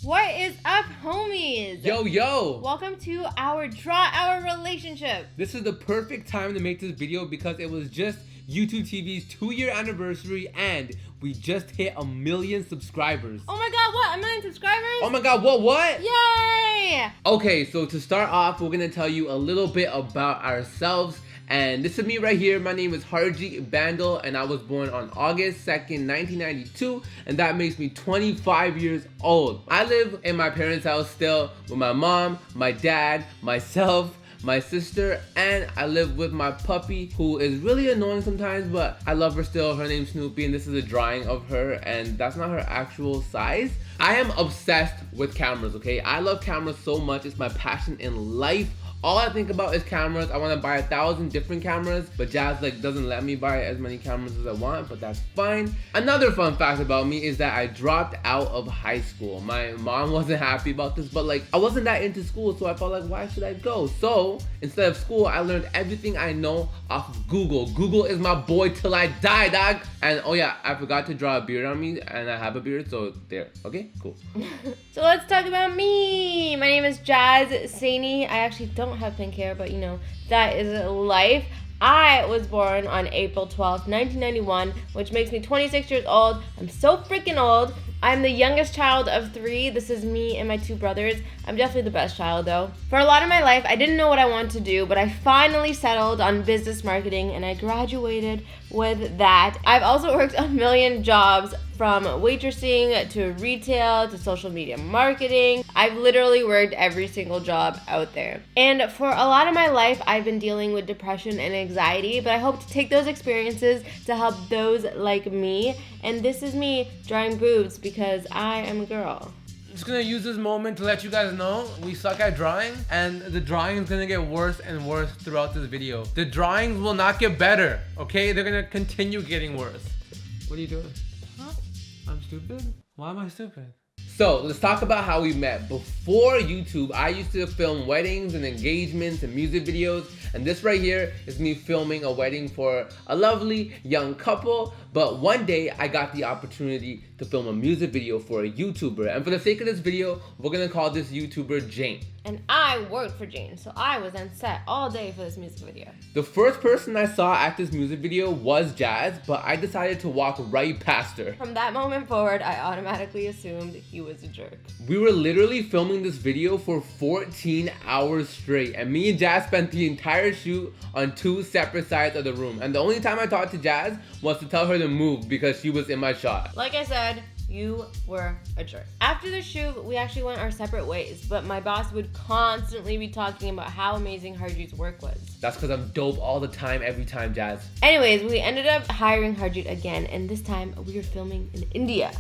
What is up, homies? Yo! Welcome to our Draw Our Relationship. This is the perfect time to make this video because it was just YouTwoTV's 2-year anniversary and we just hit 1 million subscribers. Oh my god, what? 1 million subscribers? Oh my god, what? Yay! Okay, so to start off, we're gonna tell you a little bit about ourselves. And this is me right here. My name is Harjeet Bandel and I was born on August 2nd, 1992, and that makes me 25 years old. I live in my parents' house still with my mom, my dad, myself, my sister, and I live with my puppy who is really annoying sometimes, but I love her still. Her name's Snoopy and this is a drawing of her and that's not her actual size. I am obsessed with cameras, okay? I love cameras so much. It's my passion in life. All I think about is cameras. I want to buy 1,000 different cameras, but Jazz doesn't let me buy as many cameras as I want, but that's fine. Another fun fact about me is that I dropped out of high school. My mom wasn't happy about this, but I wasn't that into school, so I felt like, why should I go? So instead of school, I learned everything I know off of Google. Google is my boy till I die, dog. And oh yeah, I forgot to draw a beard on me, and I have a beard, so there. Okay, cool. So let's talk about me. My name is Jazz Saini. I actually don't have pink hair, but you know, that is life. I was born on April 12th, 1991, which makes me 26 years old. I'm so freaking old. I'm the youngest child of 3. This is me and my 2 brothers. I'm definitely the best child though. For a lot of my life, I didn't know what I wanted to do, but I finally settled on business marketing and I graduated with that. I've also worked a million jobs, from waitressing to retail to social media marketing. I've literally worked every single job out there. And for a lot of my life, I've been dealing with depression and anxiety, but I hope to take those experiences to help those like me. And this is me drawing boobs because I am a girl. I'm just gonna use this moment to let you guys know we suck at drawing and the drawing is gonna get worse and worse throughout this video. The drawings will not get better, okay? They're gonna continue getting worse. What are you doing? Huh? I'm stupid? Why am I stupid? So let's talk about how we met. Before YouTube, I used to film weddings and engagements and music videos. And this right here is me filming a wedding for a lovely young couple. But one day I got the opportunity to film a music video for a YouTuber. And for the sake of this video, we're gonna call this YouTuber Jane. And I worked for Jane, so I was on set all day for this music video. The first person I saw at this music video was Jazz, but I decided to walk right past her. From that moment forward, I automatically assumed he was a jerk. We were literally filming this video for 14 hours straight, and me and Jazz spent the entire shoot on 2 separate sides of the room. And the only time I talked to Jazz was to tell her to move because she was in my shot. Like I said, you were a jerk. After the shoot, we actually went our separate ways, but my boss would constantly be talking about how amazing Harjeet's work was. That's because I'm dope all the time, every time, Jazz. Anyways, we ended up hiring Harjeet again, and this time we were filming in India.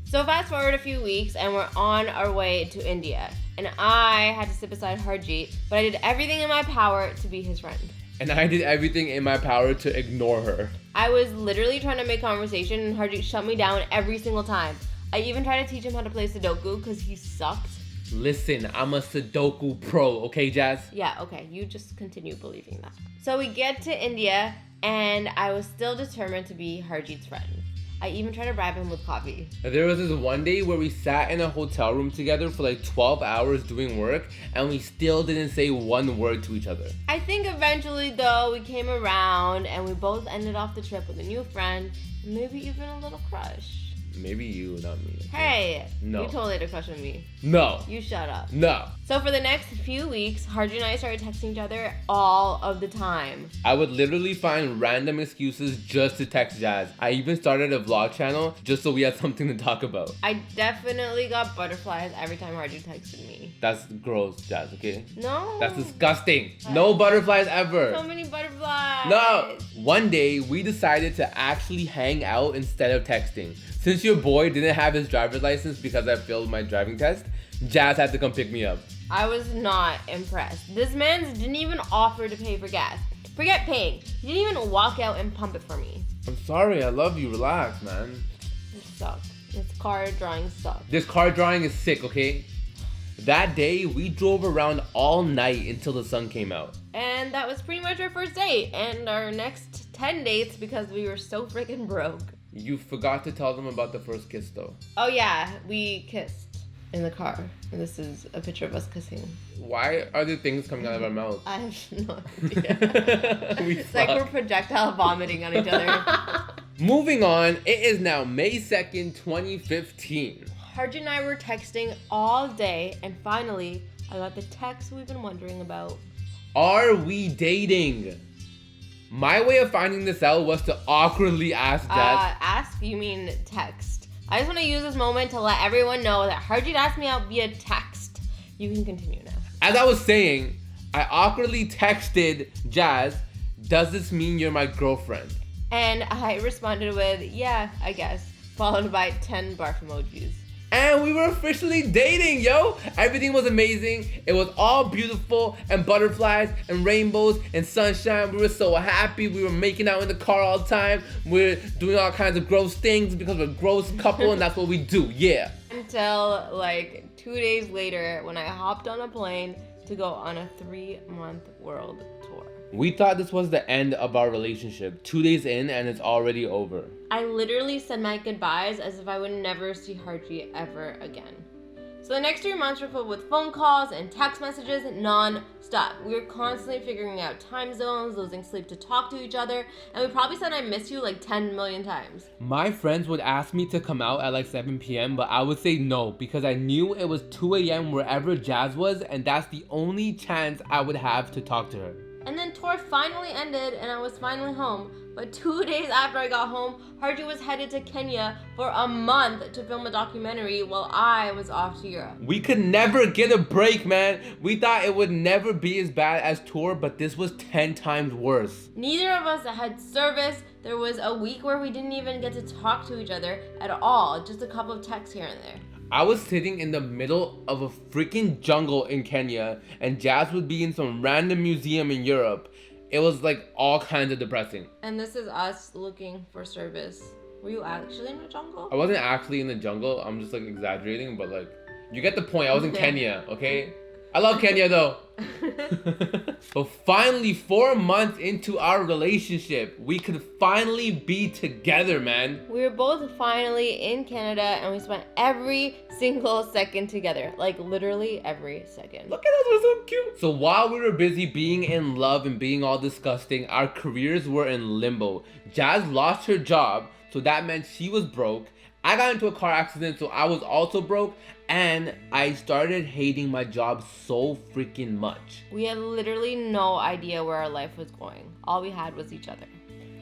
So fast forward a few weeks, and we're on our way to India. And I had to sit beside Harjeet, but I did everything in my power to be his friend. And I did everything in my power to ignore her. I was literally trying to make conversation and Harjeet shut me down every single time. I even tried to teach him how to play Sudoku because he sucked. Listen, I'm a Sudoku pro, okay, Jazz? Yeah, okay, you just continue believing that. So we get to India and I was still determined to be Harjeet's friend. I even tried to bribe him with coffee. There was this one day where we sat in a hotel room together for 12 hours doing work and we still didn't say one word to each other. I think eventually though we came around and we both ended off the trip with a new friend, maybe even a little crush. Maybe you, not me. Okay? Hey, no. You totally had a crush on me. No. You shut up. No. So for the next few weeks, Harjeet and I started texting each other all of the time. I would literally find random excuses just to text Jazz. I even started a vlog channel just so we had something to talk about. I definitely got butterflies every time Harjeet texted me. That's gross, Jazz, okay? No. That's disgusting. No butterflies ever. So many butterflies. No. One day, we decided to actually hang out instead of texting. Since your boy didn't have his driver's license because I failed my driving test, Jazz had to come pick me up. I was not impressed. This man didn't even offer to pay for gas. Forget paying. He didn't even walk out and pump it for me. I'm sorry, I love you. Relax, man. This sucks. This car drawing sucks. This car drawing is sick, okay? That day, we drove around all night until the sun came out. And that was pretty much our first date and our next 10 dates because we were so freaking broke. You forgot to tell them about the first kiss, though. Oh yeah, we kissed. in the car. And this is a picture of us kissing. Why are there things coming out of our mouths? I have no idea. It's like we're projectile vomiting on each other. Moving on, it is now May 2nd, 2015. Harji and I were texting all day, and finally, I got the text we've been wondering about. Are we dating? My way of finding this out was to awkwardly ask Jazz. Ask? You mean text. I just want to use this moment to let everyone know that Harji asked me out via text. You can continue now. As I was saying, I awkwardly texted Jazz, does this mean you're my girlfriend? And I responded with, yeah, I guess, followed by 10 barf emojis. And we were officially dating, yo! Everything was amazing. It was all beautiful and butterflies and rainbows and sunshine. We were so happy. We were making out in the car all the time. We're doing all kinds of gross things because we're a gross couple and that's what we do, yeah. Until like 2 days later when I hopped on a plane to go on a 3-month world tour. We thought this was the end of our relationship. 2 days in and it's already over. I literally said my goodbyes as if I would never see Harji ever again. So the next 3 months were filled with phone calls and text messages non-stop. We were constantly figuring out time zones, losing sleep to talk to each other, and we probably said I miss you like 10 million times. My friends would ask me to come out at like 7 p.m. but I would say no because I knew it was 2 a.m. wherever Jazz was and that's the only chance I would have to talk to her. And then tour finally ended and I was finally home. But 2 days after I got home, Harji was headed to Kenya for a month to film a documentary while I was off to Europe. We could never get a break, man. We thought it would never be as bad as tour, but this was 10 times worse. Neither of us had service. There was a week where we didn't even get to talk to each other at all, just a couple of texts here and there. I was sitting in the middle of a freaking jungle in Kenya and Jazz would be in some random museum in Europe. It was like all kinds of depressing. And this is us looking for service. Were you actually in the jungle? I wasn't actually in the jungle. I'm just like exaggerating, but like, you get the point. I was in Kenya, okay? I love Kenya though. But finally, 4 months into our relationship, we could finally be together, man. We were both finally in Canada and we spent every single second together. Like literally every second. Look at us, we're so cute. So while we were busy being in love and being all disgusting, our careers were in limbo. Jazz lost her job, so that meant she was broke. I got into a car accident, so I was also broke. And I started hating my job so freaking much. We had literally no idea where our life was going. All we had was each other.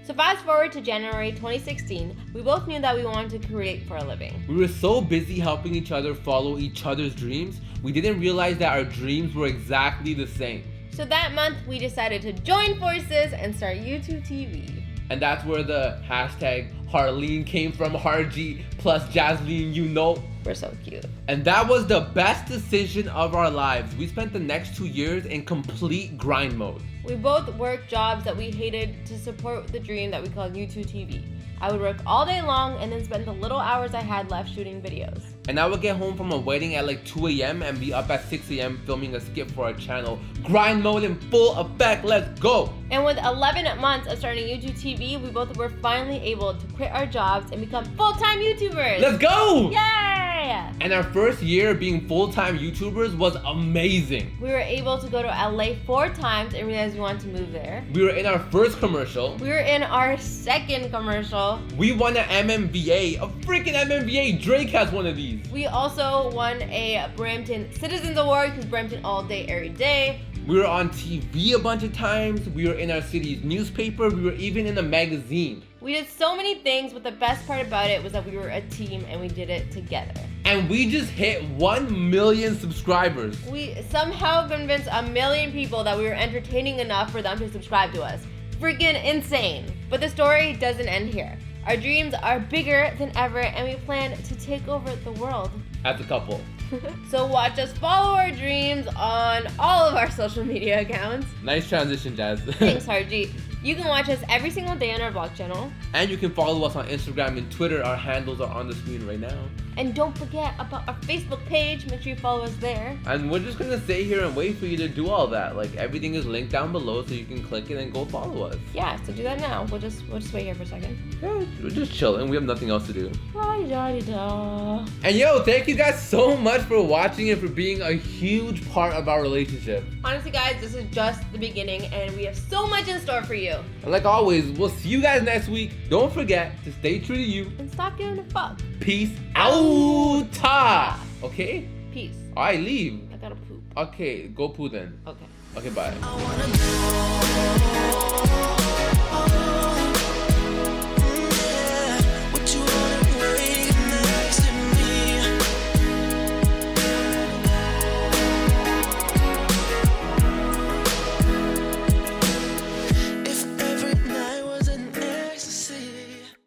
So fast forward to January 2016, we both knew that we wanted to create for a living. We were so busy helping each other follow each other's dreams, we didn't realize that our dreams were exactly the same. So that month, we decided to join forces and start YouTwoTV. And that's where the hashtag Harleen came from, Harji plus Jasleen, you know. We're so cute. And that was the best decision of our lives. We spent the next 2 years in complete grind mode. We both worked jobs that we hated to support the dream that we called YouTwoTV. I would work all day long and then spend the little hours I had left shooting videos. And I would get home from a wedding at like 2 a.m. and be up at 6 a.m. filming a skit for our channel. Grind mode in full effect, let's go! And with 11 months of starting YouTwoTV, we both were finally able to quit our jobs and become full-time YouTubers! Let's go! Yay! And our first year being full-time YouTubers was amazing. We were able to go to LA 4 times and realized we wanted to move there. We were in our first commercial. We were in our second commercial. We won an MMVA, a freaking MMVA. Drake has one of these. We also won a Brampton Citizens Award because Brampton all day, every day. We were on TV a bunch of times. We were in our city's newspaper. We were even in a magazine. We did so many things, but the best part about it was that we were a team and we did it together. And we just hit 1 million subscribers. We somehow convinced 1 million people that we were entertaining enough for them to subscribe to us. Freaking insane. But the story doesn't end here. Our dreams are bigger than ever and we plan to take over the world. As a couple. So watch us follow our dreams on all of our social media accounts. Nice transition, Jazz. Thanks, Harji. You can watch us every single day on our vlog channel. And you can follow us on Instagram and Twitter. Our handles are on the screen right now. And don't forget about our Facebook page. Make sure you follow us there. And we're just gonna stay here and wait for you to do all that. Like, everything is linked down below, so you can click it and go follow us. Yeah, so do that now. We'll just wait here for a second. Yeah, we're just chilling. We have nothing else to do. La-di-da-di-da. And yo, thank you guys so much for watching and for being a huge part of our relationship. Honestly, guys, this is just the beginning, and we have so much in store for you. And like always, we'll see you guys next week. Don't forget to stay true to you. And stop giving a fuck. Peace out. Okay? Peace. Alright, leave. I gotta poop. Okay, go poo then. Okay. Okay, bye. I wanna go.